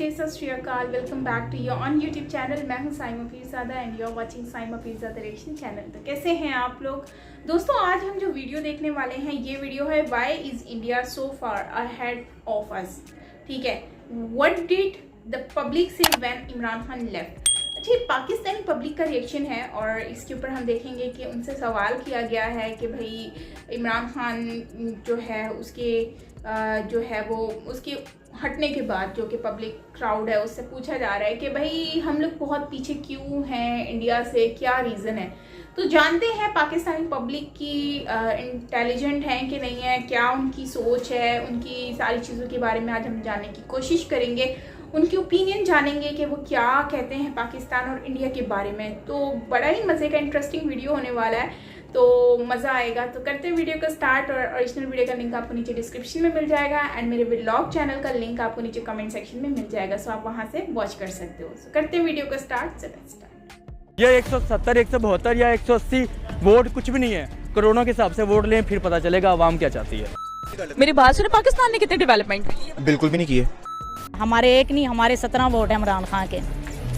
नमस्ते, सत श्री अकाल। Welcome back to your own YouTube channel. मैं हूं Saima Peerzada and you are watching Saima Peerzada reaction channel. तो कैसे हैं आप लोग दोस्तों? आज हम जो वीडियो देखने वाले हैं, ये वीडियो है why is India so far ahead of us. ठीक है, व्हाट डिड द पब्लिक से व्हेन इमरान खान लेफ्ट। ठीक, पाकिस्तानी पब्लिक का रिएक्शन है और इसके ऊपर हम देखेंगे कि उनसे सवाल किया गया है कि भाई इमरान खान जो है उसके जो है वो उसके हटने के बाद जो कि पब्लिक क्राउड है उससे पूछा जा रहा है कि भाई हम लोग बहुत पीछे क्यों हैं इंडिया से, क्या रीज़न है। तो जानते हैं पाकिस्तानी पब्लिक की इंटेलिजेंट है कि नहीं है, क्या उनकी सोच है, उनकी सारी चीज़ों के बारे में आज हम जानने की कोशिश करेंगे। उनकी ओपिनियन जानेंगे कि वो क्या कहते हैं पाकिस्तान और इंडिया के बारे में। तो बड़ा ही मज़े का इंटरेस्टिंग वीडियो होने वाला है, तो मज़ा आएगा। तो करते हैं वीडियो का स्टार्ट और ओरिजिनल वीडियो का लिंक आपको नीचे डिस्क्रिप्शन में मिल जाएगा एंड मेरे व्लॉग चैनल का लिंक आपको नीचे कमेंट सेक्शन में मिल जाएगा, सो आप वहाँ से वॉच कर सकते हो। सो करते हैं वीडियो का स्टार्ट। ये 170, 172 या 180 वोट कुछ भी नहीं है। कोरोना के हिसाब से वोट लें, फिर पता चलेगा आवाम क्या चाहती है। मेरी बात सुने, पाकिस्तान ने कितनी डेवलपमेंट की है? बिल्कुल भी नहीं की है। हमारे एक नहीं, हमारे 17 वोट है इमरान खान के।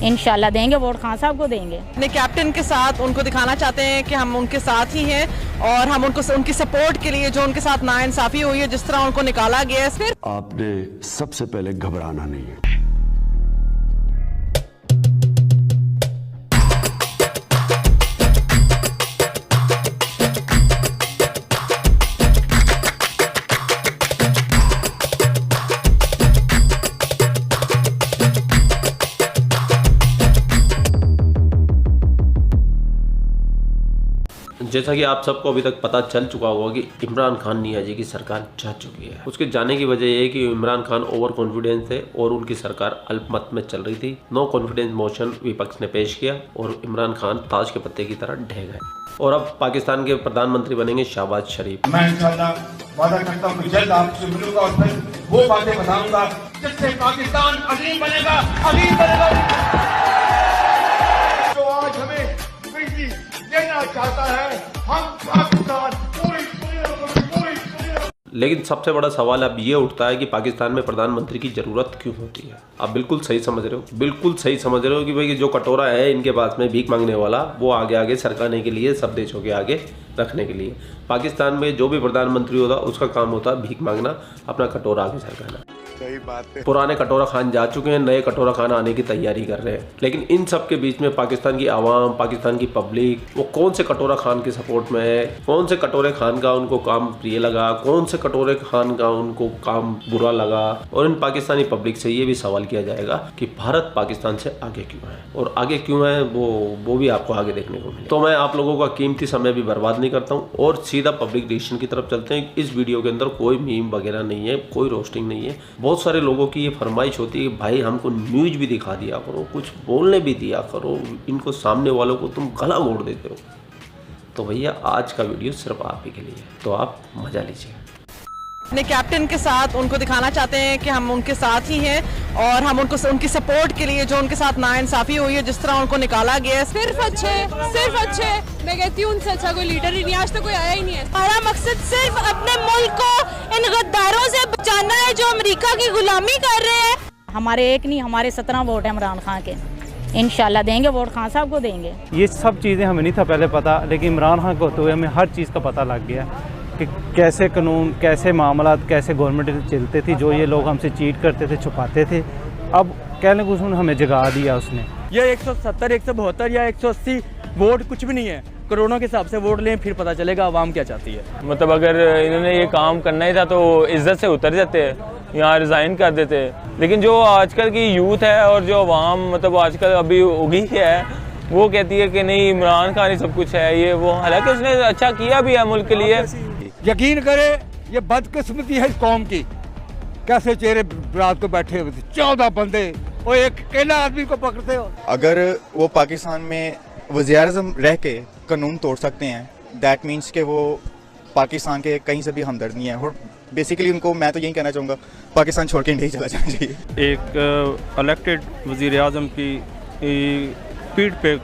इंशाल्लाह देंगे वोट, खान साहब को देंगे। अपने कैप्टन के साथ उनको दिखाना चाहते हैं कि हम उनके साथ ही हैं और हम उनको उनकी सपोर्ट के लिए जो उनके साथ नाइंसाफी हुई है, जिस तरह उनको निकाला गया है, सिर्फ आपने सबसे पहले घबराना नहीं है। जैसा कि आप सबको अभी तक पता चल चुका होगा कि इमरान खान नियाजी की सरकार जा चुकी है। उसके जाने की वजह यह है कि इमरान खान ओवर कॉन्फिडेंस थे और उनकी सरकार अल्पमत में चल रही थी। नो कॉन्फिडेंस मोशन विपक्ष ने पेश किया और इमरान खान ताज के पत्ते की तरह ढह गए और अब पाकिस्तान के प्रधानमंत्री बनेंगे शहबाज शरीफ। मैं इंशाल्लाह वादा करता हूँ कि जल्द आपसे मिलूंगा और फिर वो बातें बताऊंगा जिससे पाकिस्तान अजीम बनेगा, अजीम बनेगा। तो आज हमें बिजली देना चाहता है, हम पाकिस्तान पूरी लेकिन सबसे बड़ा सवाल अब ये उठता है कि पाकिस्तान में प्रधानमंत्री की जरूरत क्यों होती है। आप बिल्कुल सही समझ रहे हो, बिल्कुल सही समझ रहे हो कि भाई जो कटोरा है इनके पास में भीख मांगने वाला, वो आगे आगे सरकाने के लिए, सब देशों के आगे रखने के लिए। पाकिस्तान में जो भी प्रधानमंत्री होता उसका काम होता भीख मांगना, अपना कटोरा आगे सरकाना। सही बात है। पुराने कटोरा खान जा चुके हैं, नए कटोरा खान आने की तैयारी कर रहे हैं। लेकिन इन सब के बीच में पाकिस्तान की आवाम, पाकिस्तान की पब्लिक, वो कौन से कटोरा खान के सपोर्ट में है, कौन से कटोरे खान का उनको काम प्रिय लगा, कौन से कटोरे खान का उनको काम बुरा लगा। और इन पाकिस्तानी पब्लिक से ये भी सवाल किया जाएगा कि भारत पाकिस्तान से आगे क्यों है, और आगे क्यों है वो भी आपको आगे देखने को मिले। तो मैं आप लोगों का कीमती समय भी बर्बाद नहीं करता हूँ और सीधा पब्लिक डिसीजन की तरफ चलते हैं। इस वीडियो के अंदर कोई मीम वगैरह नहीं है, कोई रोस्टिंग नहीं है। बहुत सारे लोगों की ये फरमाइश होती है कि भाई हमको न्यूज भी दिखा दिया करो, कुछ बोलने भी दिया करो, इनको सामने वालों को तुम गला मोड़ देते हो। तो भैया आज का वीडियो सिर्फ आप ही के लिए है, तो आप मजा लीजिए। अपने कैप्टन के साथ उनको दिखाना चाहते हैं कि हम उनके साथ ही हैं और हम उनको उनकी सपोर्ट के लिए जो उनके साथ नाइंसाफी हुई है, जिस तरह उनको निकाला गया है, सिर्फ अच्छे। मैं कहती हूँ उनसे अच्छा कोई लीडर ही नहीं, आज तक कोई आया ही नहीं है। हमारा मकसद सिर्फ अपने मुल्क को इन गद्दारों से बचाना है जो अमेरिका की गुलामी कर रहे हैं। हमारे एक नहीं, हमारे 17 वोट है इमरान खान के। इंशाल्लाह देंगे वोट, खान साहब को देंगे। ये सब चीज़ें हमें नहीं था पहले पता, लेकिन इमरान खान को तो हमें हर चीज़ का पता लग गया कि कैसे कानून, कैसे मामला, कैसे गवर्नमेंट चलते थी। जो ये लोग हमसे चीट करते थे, छुपाते थे, अब कहने को उसने हमें जगा दिया। उसने ये 170, 172 या 180 वोट कुछ भी नहीं है। कोरोना के हिसाब से वोट लें, फिर पता चलेगा आवाम क्या चाहती है। मतलब अगर इन्होंने ये काम करना ही था तो इज्जत से उतर जाते, यहाँ रिज़ाइन कर देते। लेकिन जो आजकल की यूथ है और जो आवाम मतलब आजकल अभी उगी है, वो कहती है कि नहीं इमरान खान ही सब कुछ है, ये वो। हालांकि उसने अच्छा किया भी है मुल्क के लिए। यकीन करे ये बदकिस्मती है इस कौम की। कैसे चेहरे रात को बैठे हुए थे 14 बंदे और एक अकेला आदमी को पकड़ते हो। अगर वो पाकिस्तान में वज़ीर-ए-आज़म रह के कानून तोड़ सकते हैं, दैट मीन्स कि वो पाकिस्तान के कहीं से भी हमदर्द नहीं है। और बेसिकली उनको मैं तो यही कहना चाहूँगा, पाकिस्तान छोड़ के इंडिया चला जाना चाहिए। एक इलेक्टेड वज़ीर-ए-आज़म की पीठ पे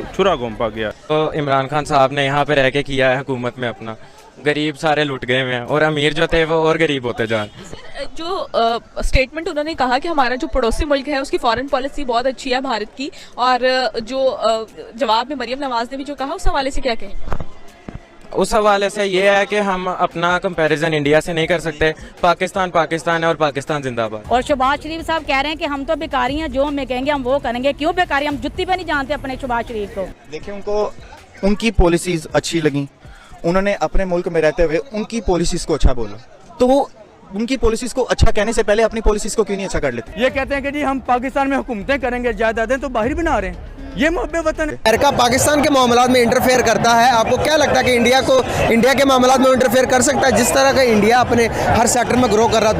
छुरा घोंपा गया। तो इमरान खान साहब ने यहाँ पे रह के किया है हुकूमत में अपना, गरीब सारे लुट गए हुए हैं और अमीर जो थे वो और गरीब होते जा रहे हैं। जो स्टेटमेंट उन्होंने कहा कि हमारा जो पड़ोसी मुल्क है उसकी फॉरेन पॉलिसी बहुत अच्छी है भारत की, और जो जवाब में मरियम नवाज ने भी जो कहा उस हवाले से क्या कहें? उस हवाले से ये है कि हम अपना कंपैरिजन इंडिया से नहीं कर सकते। पाकिस्तान पाकिस्तान है और पाकिस्तान जिंदाबाद। और शहबाज शरीफ साहब कह रहे हैं कि हम तो बेकारी हैं, जो हमें कहेंगे हम वो करेंगे। क्यों बेकारी? हम जुत्ती पे नहीं जानते अपने शहबाज शरीफ को। देखिए, उनको उनकी पॉलिसीज अच्छी लगी, उन्होंने अपने मुल्क में रहते हुए उनकी पॉलिसीज को अच्छा बोला, तो वो उनकी पॉलिसीज को अच्छा कहने से पहले अपनी पॉलिसीज को क्यों नहीं अच्छा कर लेते? ये कहते हैं कि जी हम पाकिस्तान में हुकूमतें करेंगे, जायदादें तो बाहर बना रहे हैं। ये मुहब्बे वतन है। अमेरिका पाकिस्तान के मामलात में इंटरफेयर करता है। आपको क्या लगता है कि इंडिया के मामलात में इंटरफेयर कर सकता है? जिस तरह का इंडिया अपने हर सेक्टर में ग्रो कर रहा है,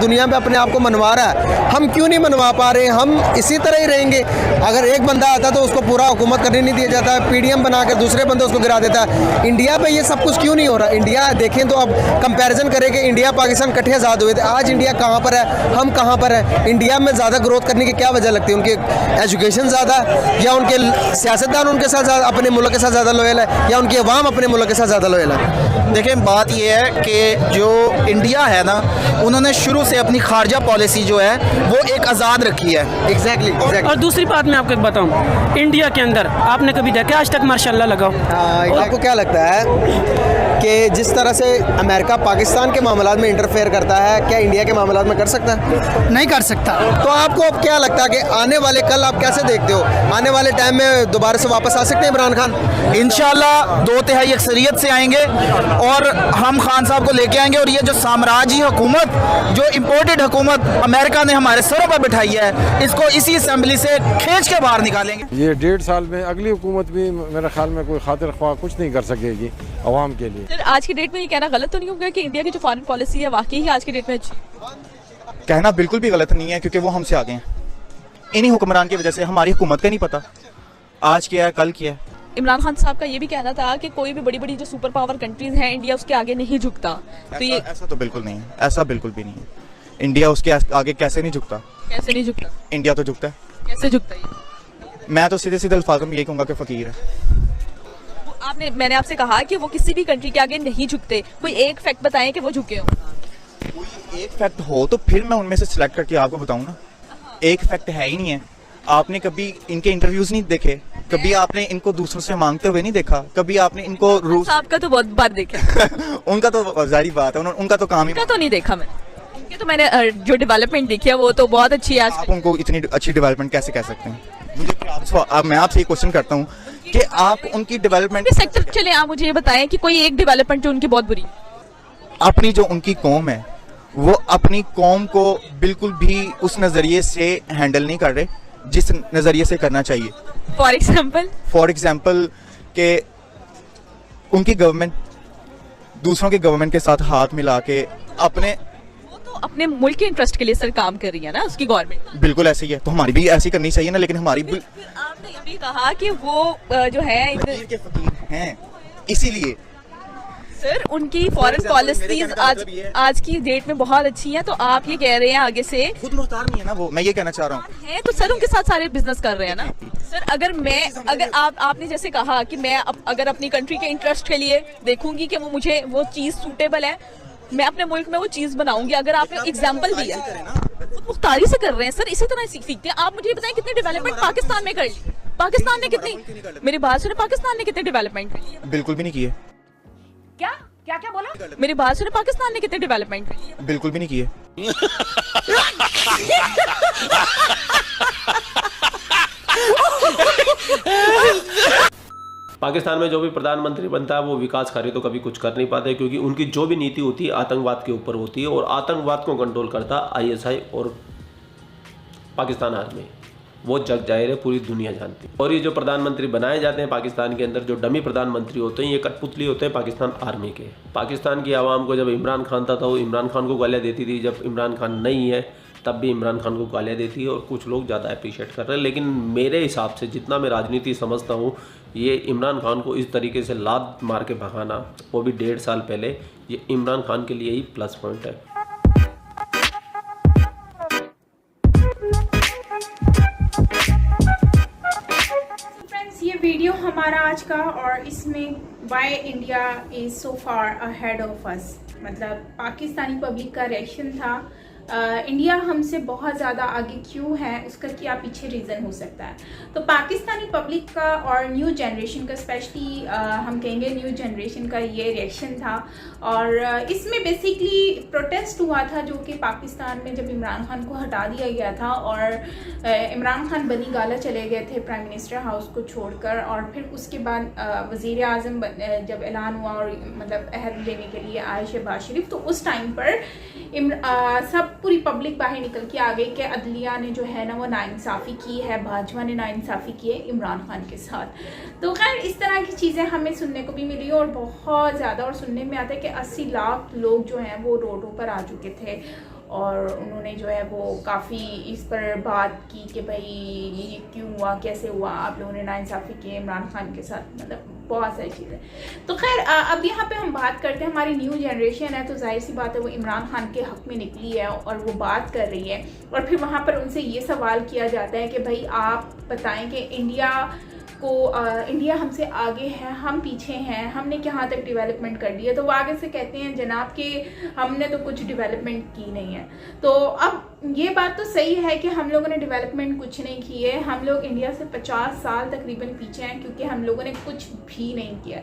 दुनिया में अपने आप को मनवा रहा है, हम क्यों नहीं मनवा पा रहे? हम इसी तरह ही रहेंगे। अगर एक बंदा आता तो उसको पूरा हुकूमत करने नहीं दिया जाता है, PDM बनाकर दूसरे बंदे उसको गिरा देता है। इंडिया पे ये सब कुछ क्यों नहीं हो रहा? इंडिया देखें तो अब कंपैरिजन करें कि इंडिया पाकिस्तान इकट्ठे आज़ाद हुए थे, आज इंडिया कहाँ पर है, हम कहाँ पर है? इंडिया में ज़्यादा ग्रोथ करने की क्या वजह लगती है? उनकी एजुकेशन ज़्यादा, या उनके सियासतदान उनके साथ अपने मुल्क के साथ ज़्यादा लॉयल है, या उनकी अवाम अपने मुल्क के साथ ज़्यादा लॉयल है? देखिए, बात ये है कि जो इंडिया है ना, उन्होंने शुरू से अपनी खारजा पॉलिसी जो है वो एक आज़ाद रखी है। एग्जैक्टली। और दूसरी बात मैं आपको एक बताऊं, इंडिया के अंदर आपने कभी देखा आज तक माशाल्लाह लगाओ? आपको क्या लगता है कि जिस तरह से अमेरिका पाकिस्तान के मामलात में इंटरफेयर करता है, क्या इंडिया के मामलात में कर सकता है? नहीं कर सकता। तो आपको अब क्या लगता है कि आने वाले कल आप कैसे देखते हो? आने वाले टाइम में दोबारा से वापस आ सकते हैं इमरान खान? इंशाल्लाह 2/3 अक्सरियत से आएंगे और हम खान साहब को लेके आएंगे, और ये जो साम्राज्य हुकूमत, जो इम्पोर्टेड हुकूमत अमेरिका ने हमारे सरों पर बिठाई है, इसको इसी असेंबली से खींच के बाहर निकालेंगे। ये 1.5 साल में अगली हुकूमत भी मेरे ख्याल में कोई खातिर ख्वाह कुछ नहीं कर सकेगी अवाम के लिए। सर, आज की डेट में ये कहना गलत तो नहीं होगा कि इंडिया की जो फॉरेन पॉलिसी है वाकई ही आज की डेट में अच्छी? कहना बिल्कुल भी गलत नहीं है, क्योंकि वो हमसे आगे हैं। इन्हीं हुक्मरान की वजह से हमारी हुकूमत का नहीं पता आज क्या है कल क्या है। इमरान खान साहब का ये भी कहना था कि कोई भी बड़ी बड़ी जो सुपर पावर कंट्रीज हैं, इंडिया उसके आगे नहीं झुकता। तो ये ऐसा तो बिल्कुल नहीं है, ऐसा बिल्कुल भी नहीं है। इंडिया उसके आगे कैसे नहीं झुकता? कैसे नहीं झुकता? इंडिया तो झुकता है। कैसे झुकता है? मैं तो सीधे सीधे अल्फाज में यही कहूँगा कि फकीर है। मैंने आपसे कहा कि वो किसी भी कंट्री के आगे नहीं झुकते, कोई एक फैक्ट बताएं कि वो झुके हो। कोई एक फैक्ट हो तो फिर मैं उनमें से सिलेक्ट करके आपको बताऊँ ना। एक फैक्ट है ही नहीं है। आपने कभी इनके इंटरव्यूज नहीं देखे, कभी आपने इनको दूसरों से मांगते हुए नहीं देखा, कभी आपने इनको रूस साहब का तो बहुत बार देखा उनका तो जारी बात है, उनका तो काम ही तो नहीं देखा मैंने। उनके तो मैंने जो डेवलपमेंट देखी है वो तो बहुत अच्छी है। आप उनको इतनी अच्छी डेवलपमेंट कैसे कह सकते हैं? मुझे मैं आपसे ये क्वेश्चन करता हूँ कि आप उनकी डेवलपमेंट सेक्टर चले, आप मुझे ये बताएं कि कोई एक डेवलपमेंट जो उनकी बहुत बुरी? अपनी जो उनकी कौम है वो अपनी कौम को बिल्कुल भी उस नजरिए से हैंडल नहीं कर रहे जिस नजरिए से करना चाहिए। फॉर एग्जाम्पल के उनकी गवर्नमेंट दूसरों के गवर्नमेंट के साथ हाथ मिला के अपने मुल्क के इंटरेस्ट के लिए सर काम कर रही है ना उसकी गवर्नमेंट। बिल्कुल ऐसे ही है, तो हमारी भी ऐसी करनी चाहिए ना। लेकिन हमारी आपने अभी कहा कि वो जो है फकीर के फकीर हैं, इसीलिए सर उनकी फॉरेन पॉलिसीज आज की डेट में बहुत अच्छी हैं, तो आप ये कह रहे हैं आगे से खुद मुख्तार नहीं है ना वो, मैं ये कहना चाह रहा हूँ है, तो सर उनके साथ सारे बिजनेस कर रहे हैं ना। सर अगर आपने जैसे कहा कि मैं अगर अपनी कंट्री के इंटरेस्ट के लिए देखूंगी कि मुझे वो चीज सूटेबल है, मैं अपने मुल्क में वो चीज बनाऊंगी। अगर आपने एग्जाम्पल दिया खुद मुख्तारी से कर रहे हैं सर, इसी तरह सीखते हैं। आप मुझे बताएं कितनी डेवलपमेंट पाकिस्तान में कर ली? पाकिस्तान ने कितनी, मेरी बात सुने, पाकिस्तान ने कितनी डेवलपमेंट कर ली? बिल्कुल भी नहीं किए। क्या क्या क्या बोला? मेरी बात सुने, पाकिस्तान ने कितनी डेवलपमेंट कर ली? बिल्कुल भी नहीं किए। पाकिस्तान में जो भी प्रधानमंत्री बनता है वो विकास कार्य तो कभी कुछ कर नहीं पाते, क्योंकि उनकी जो भी नीति होती है आतंकवाद के ऊपर होती है, और आतंकवाद को कंट्रोल करता ISI और पाकिस्तान आर्मी। वो जग जाहिर है, पूरी दुनिया जानती है। और ये जो प्रधानमंत्री बनाए जाते हैं पाकिस्तान के अंदर, जो डमी प्रधानमंत्री होते हैं, ये कठपुतली होते हैं पाकिस्तान आर्मी के। पाकिस्तान की आवाम को जब इमरान खान था तो वो इमरान खान को गालियाँ देती थी, जब इमरान खान नहीं है तब भी इमरान खान को गालियाँ देती है, और कुछ लोग ज़्यादा अप्रिशिएट कर रहे हैं। लेकिन मेरे हिसाब से जितना मैं राजनीति समझता हूँ, ये इमरान खान को इस तरीके से लात मार के भगाना, वो भी 1.5 साल पहले, ये इमरान खान के लिए ही प्लस पॉइंट है। फ्रेंड्स, ये वीडियो हमारा आज का, और इसमें why India is so far ahead of us, मतलब पाकिस्तानी पब्लिक का रिएक्शन था। इंडिया हमसे बहुत ज़्यादा आगे क्यों है, उसका क्या पीछे रीज़न हो सकता है। तो पाकिस्तानी पब्लिक का और न्यू जनरेशन का, स्पेशली हम कहेंगे न्यू जनरेशन का ये रिएक्शन था। और इसमें बेसिकली प्रोटेस्ट हुआ था, जो कि पाकिस्तान में जब इमरान खान को हटा दिया गया था और इमरान खान बनी गाला चले गए थे प्राइम मिनिस्टर हाउस को छोड़कर, और फिर उसके बाद वज़ीर आज़म जब ऐलान हुआ और मतलब अहद लेने के लिए आए शहबाज शरीफ, तो उस टाइम पर सब पूरी पब्लिक बाहर निकल के आ गई कि अदलिया ने जो है ना वो नाइंसाफ़ी की है, भाजपा ने नाइंसाफ़ी की है इमरान खान के साथ। तो खैर इस तरह की चीज़ें हमें सुनने को भी मिली और बहुत ज़्यादा, और सुनने में आता है कि 80 लाख लोग जो हैं वो रोडों पर आ चुके थे और उन्होंने जो है वो काफ़ी इस पर बात की कि भाई ये क्यों हुआ, कैसे हुआ, आप लोगों ने नाइंसाफ़ी की इमरान खान के साथ, मतलब बहुत सारी चीज़ें। तो खैर अब यहाँ पे हम बात करते हैं, हमारी न्यू जनरेशन है तो जाहिर सी बात है वो इमरान खान के हक़ में निकली है और वो बात कर रही है, और फिर वहाँ पर उनसे ये सवाल किया जाता है कि भाई आप बताएं कि इंडिया हमसे आगे है, हम पीछे हैं, हमने कहाँ तक डेवलपमेंट कर दी है। तो वो आगे से कहते हैं जनाब कि हमने तो कुछ डेवलपमेंट की नहीं है। तो अब ये बात तो सही है कि हम लोगों ने डेवलपमेंट कुछ नहीं की है, हम लोग इंडिया से 50 साल तकरीबन पीछे हैं, क्योंकि हम लोगों ने कुछ भी नहीं किया।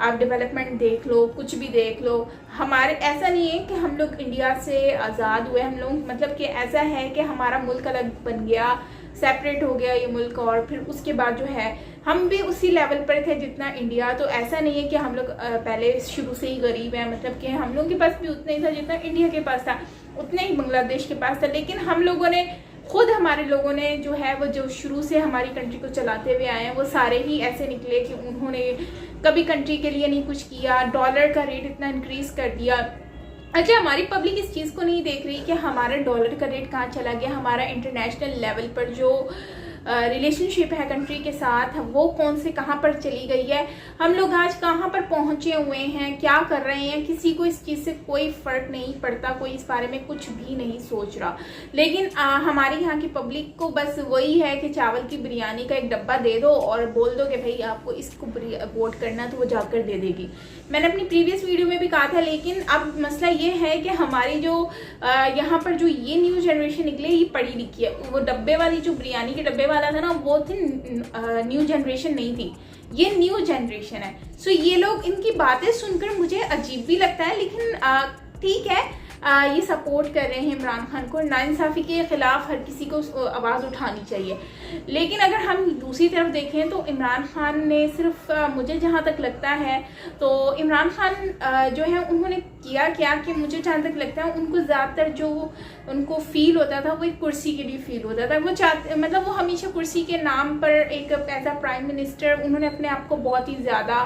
आप डेवलपमेंट देख लो, कुछ भी देख लो, हमारे ऐसा नहीं है कि हम लोग इंडिया से आज़ाद हुए, हम लोग मतलब कि ऐसा है कि हमारा मुल्क अलग बन गया, सेपरेट हो गया ये मुल्क, और फिर उसके बाद जो है हम भी उसी लेवल पर थे जितना इंडिया। तो ऐसा नहीं है कि हम लोग पहले शुरू से ही गरीब हैं, मतलब कि हम लोगों के पास भी उतना ही था जितना इंडिया के पास था, उतना ही बांग्लादेश के पास था। लेकिन हम लोगों ने खुद, हमारे लोगों ने जो है वो जो शुरू से हमारी कंट्री को चलाते हुए आए हैं वो सारे ही ऐसे निकले कि उन्होंने कभी कंट्री के लिए नहीं कुछ किया, डॉलर का रेट इतना इंक्रीज़ कर दिया। अच्छा, हमारी पब्लिक इस चीज़ को नहीं देख रही कि हमारा डॉलर का रेट कहाँ चला गया, हमारा इंटरनेशनल लेवल पर जो रिलेशनशिप है कंट्री के साथ वो कौन से कहाँ पर चली गई है, हम लोग आज कहाँ पर पहुँचे हुए हैं, क्या कर रहे हैं, किसी को इस चीज़ से कोई फ़र्क नहीं पड़ता, कोई इस बारे में कुछ भी नहीं सोच रहा। लेकिन हमारे यहाँ की पब्लिक को बस वही है कि चावल की बिरयानी का एक डब्बा दे दो और बोल दो कि भाई आपको इसको वोट करना, तो वो जाकर दे देगी। मैंने अपनी प्रीवियस वीडियो में भी कहा था, लेकिन अब मसला ये है कि हमारी जो यहाँ पर जो ये न्यू जनरेशन निकले ये पढ़ी लिखी है। वो डब्बे वाली जो बिरयानी के डब्बे वाला था ना, वो थी न्यू जनरेशन नहीं थी, ये न्यू जनरेशन है। सो ये लोग, इनकी बातें सुनकर मुझे अजीब भी लगता है, लेकिन ठीक है, ये सपोर्ट कर रहे हैं इमरान खान को। नाइंसाफ़ी के ख़िलाफ़ हर किसी को आवाज़ उठानी चाहिए। लेकिन अगर हम दूसरी तरफ देखें तो इमरान खान ने सिर्फ, मुझे जहाँ तक लगता है तो इमरान खान जो है उन्होंने किया क्या कि मुझे जहाँ तक लगता है उनको ज़्यादातर जो उनको फ़ील होता था वो एक कुर्सी के लिए फ़ील होता था। वो चाहते, मतलब वो हमेशा कुर्सी के नाम पर एक एज अ प्राइम मिनिस्टर उन्होंने अपने आप को बहुत ही ज़्यादा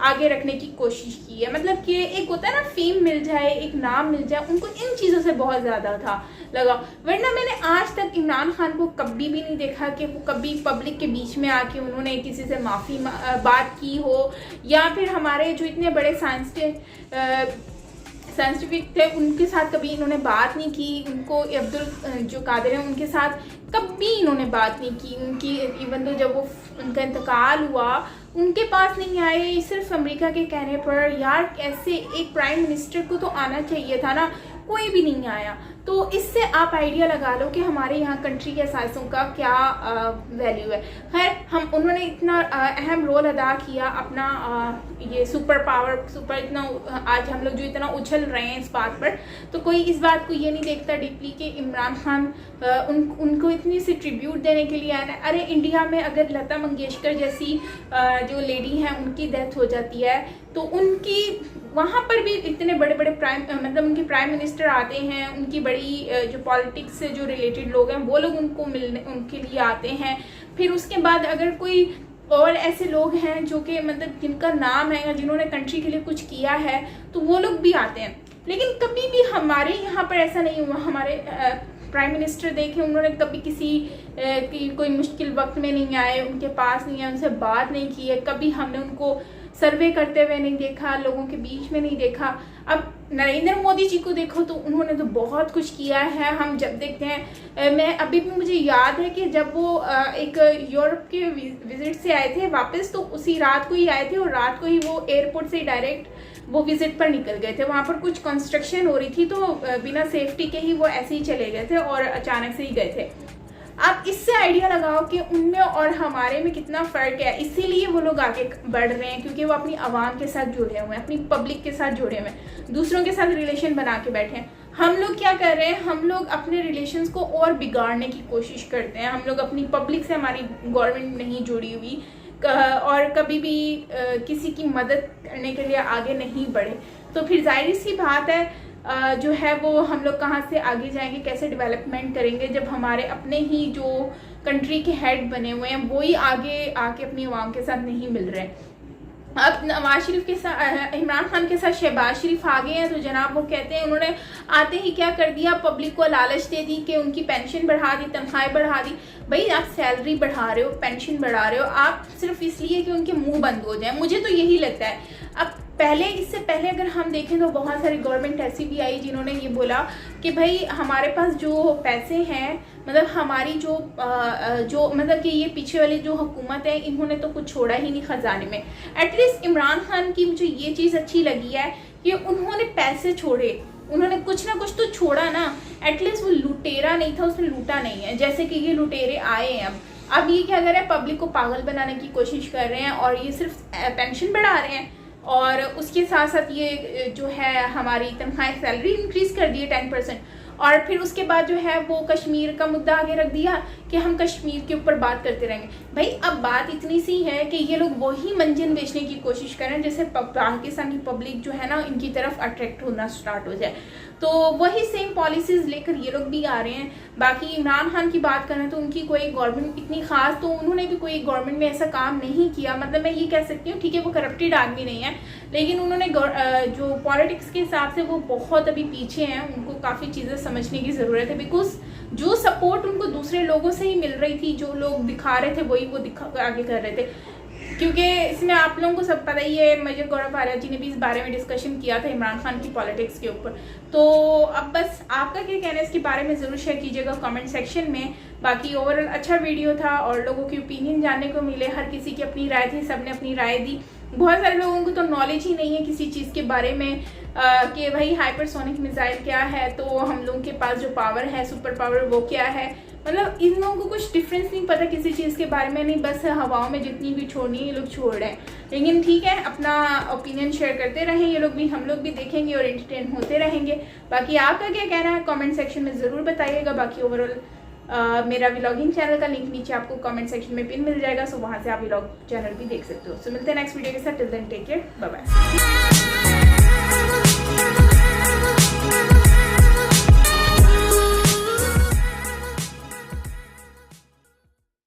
आगे रखने की कोशिश की है। मतलब कि एक होता है ना, फेम मिल जाए, एक नाम मिल जाए, उनको इन चीज़ों से बहुत ज़्यादा था लगा। वरना मैंने आज तक इमरान खान को कभी भी नहीं देखा कि वो कभी पब्लिक के बीच में आके उन्होंने किसी से माफ़ी बात की हो, या फिर हमारे जो इतने बड़े साइंटिफिक थे उनके साथ कभी इन्होंने बात नहीं की। उनको अब्दुल जो कादिर हैं उनके साथ कभी इन्होंने बात नहीं की। उनकी इवन तो जब वो उनका इंतकाल हुआ उनके पास नहीं आए, सिर्फ अमेरिका के कहने पर। यार, ऐसे एक प्राइम मिनिस्टर को तो आना चाहिए था ना, कोई भी नहीं आया। तो इससे आप आइडिया लगा लो कि हमारे यहाँ कंट्री के असासों का क्या वैल्यू है। खैर, उन्होंने इतना अहम रोल अदा किया अपना, ये सुपर पावर इतना, आज हम लोग जो इतना उछल रहे हैं इस बात पर, तो कोई इस बात को ये नहीं देखता डीपली कि इमरान खान उनको इतनी सी ट्रिब्यूट देने के लिए आना। अरे इंडिया में अगर लता मंगेशकर जैसी जो लेडी हैं उनकी डेथ हो जाती है तो उनकी वहाँ पर भी इतने बड़े बड़े मतलब उनके प्राइम मिनिस्टर आते हैं, उनकी बड़ी जो पॉलिटिक्स से जो रिलेटेड लोग हैं वो लोग उनको मिलने उनके लिए आते हैं। फिर उसके बाद अगर कोई और ऐसे लोग हैं जो कि मतलब जिनका नाम है या जिन्होंने कंट्री के लिए कुछ किया है तो वो लोग भी आते हैं। लेकिन कभी भी हमारे यहाँ पर ऐसा नहीं हुआ। हमारे प्राइम मिनिस्टर देखें, उन्होंने कभी किसी की कोई मुश्किल वक्त में नहीं आए, उनके पास नहीं आए, उनसे बात नहीं की है, कभी हमने उनको सर्वे करते हुए नहीं देखा, लोगों के बीच में नहीं देखा। अब नरेंद्र मोदी जी को देखो तो उन्होंने तो बहुत कुछ किया है। हम जब देखते हैं, मैं अभी भी मुझे याद है कि जब वो एक यूरोप के विजिट से आए थे वापस, तो उसी रात को ही आए थे और रात को ही वो एयरपोर्ट से डायरेक्ट वो विजिट पर निकल गए थे। वहाँ पर कुछ कंस्ट्रक्शन हो रही थी तो बिना सेफ्टी के ही वो ऐसे ही चले गए थे और अचानक से ही गए थे। आप इससे आइडिया लगाओ कि उनमें और हमारे में कितना फ़र्क है। इसीलिए वो लोग आगे बढ़ रहे हैं, क्योंकि वो अपनी आवाम के साथ जुड़े हुए हैं, अपनी पब्लिक के साथ जुड़े हुए हैं, दूसरों के साथ रिलेशन बना के बैठे हैं। हम लोग क्या कर रहे हैं, हम लोग अपने रिलेशंस को और बिगाड़ने की कोशिश करते हैं। हम लोग अपनी पब्लिक से, हमारी गवर्नमेंट नहीं जुड़ी हुई और कभी भी किसी की मदद करने के लिए आगे नहीं बढ़े, तो फिर जाहिर सी बात है जो है वो हम लोग कहाँ से आगे जाएंगे, कैसे डेवलपमेंट करेंगे, जब हमारे अपने ही जो कंट्री के हेड बने हुए हैं वो ही आगे आके अपनी आवाम के साथ नहीं मिल रहे हैं। अब नवाज शरीफ के साथ, इमरान खान के साथ शहबाज शरीफ आ गए हैं, तो जनाब वो कहते हैं उन्होंने आते ही क्या कर दिया, पब्लिक को लालच दे दी कि उनकी पेंशन बढ़ा दी, तनख्वाहें बढ़ा दी। भाई आप सैलरी बढ़ा रहे हो, पेंशन बढ़ा रहे हो, आप सिर्फ इसलिए कि उनके मुंह बंद हो जाए। मुझे तो यही लगता है। अब इससे पहले अगर हम देखें तो बहुत सारी गवर्नमेंट ऐसी भी आई जिन्होंने ये बोला कि भाई हमारे पास जो पैसे हैं, मतलब हमारी जो मतलब कि ये पीछे वाली जो हुकूमत है इन्होंने तो कुछ छोड़ा ही नहीं खजाने में। एटलीस्ट इमरान खान की मुझे ये चीज़ अच्छी लगी है कि उन्होंने पैसे छोड़े, उन्होंने कुछ ना कुछ तो छोड़ा ना। एटलीस्ट वो लुटेरा नहीं था, उसने लूटा नहीं है, जैसे कि ये लुटेरे आए हैं। अब ये क्या कर रहे हैं, पब्लिक को पागल बनाने की कोशिश कर रहे हैं और ये सिर्फ पेंशन बढ़ा रहे हैं और उसके साथ साथ ये जो है हमारी तनख्वाह सैलरी इंक्रीज कर दी है 10%। और फिर उसके बाद जो है वो कश्मीर का मुद्दा आगे रख दिया कि हम कश्मीर के ऊपर बात करते रहेंगे। भाई अब बात इतनी सी है कि ये लोग वही मंजन बेचने की कोशिश कर रहे हैं जैसे पाकिस्तान की पब्लिक जो है ना इनकी तरफ अट्रैक्ट होना स्टार्ट हो जाए, तो वही सेम पॉलिसीज़ लेकर ये लोग भी आ रहे हैं। बाकी इमरान खान की बात करें तो उनकी कोई गवर्नमेंट इतनी खास, तो उन्होंने भी कोई गवर्नमेंट में ऐसा काम नहीं किया। मतलब मैं ये कह सकती हूँ, ठीक है वो करप्टेड आदमी नहीं है, लेकिन उन्होंने जो पॉलिटिक्स के हिसाब से वो बहुत अभी पीछे हैं, उनको काफ़ी चीज़ें समझने की ज़रूरत है। बिकॉज जो सपोर्ट उनको दूसरे लोगों से ही मिल रही थी, जो लोग दिखा रहे थे वही वो आगे कर रहे थे। क्योंकि इसमें आप लोगों को सब पता ही है, मेजर गौरव आर्या जी ने भी इस बारे में डिस्कशन किया था इमरान खान की पॉलिटिक्स के ऊपर। तो अब बस आपका क्या कहना है इसके बारे में ज़रूर शेयर कीजिएगा कमेंट सेक्शन में। बाकी ओवरऑल अच्छा वीडियो था और लोगों की ओपिनियन जानने को मिले, हर किसी की अपनी राय थी, सबने अपनी राय दी। बहुत सारे लोगों को तो नॉलेज ही नहीं है किसी चीज़ के बारे में कि भाई हाइपरसोनिक मिसाइल क्या है, तो हम लोगों के पास जो पावर है, सुपर पावर, वो क्या है। मतलब इन लोगों को कुछ डिफरेंस नहीं पता किसी चीज़ के बारे में, नहीं बस हवाओं में जितनी भी छोड़नी है ये लोग छोड़ रहे हैं। लेकिन ठीक है, अपना ओपिनियन शेयर करते रहें, ये लोग भी, हम लोग भी देखेंगे और एंटरटेन होते रहेंगे। बाकी आपका क्या कहना है कमेंट सेक्शन में ज़रूर बताइएगा। बाकी ओवरऑल मेरा व्लॉगिंग चैनल का लिंक नीचे आपको कमेंट सेक्शन में पिन मिल जाएगा, सो वहाँ से आप व्लॉग चैनल भी देख सकते हो। सो मिलते हैं नेक्स्ट वीडियो के साथ। Till then take care, bye bye.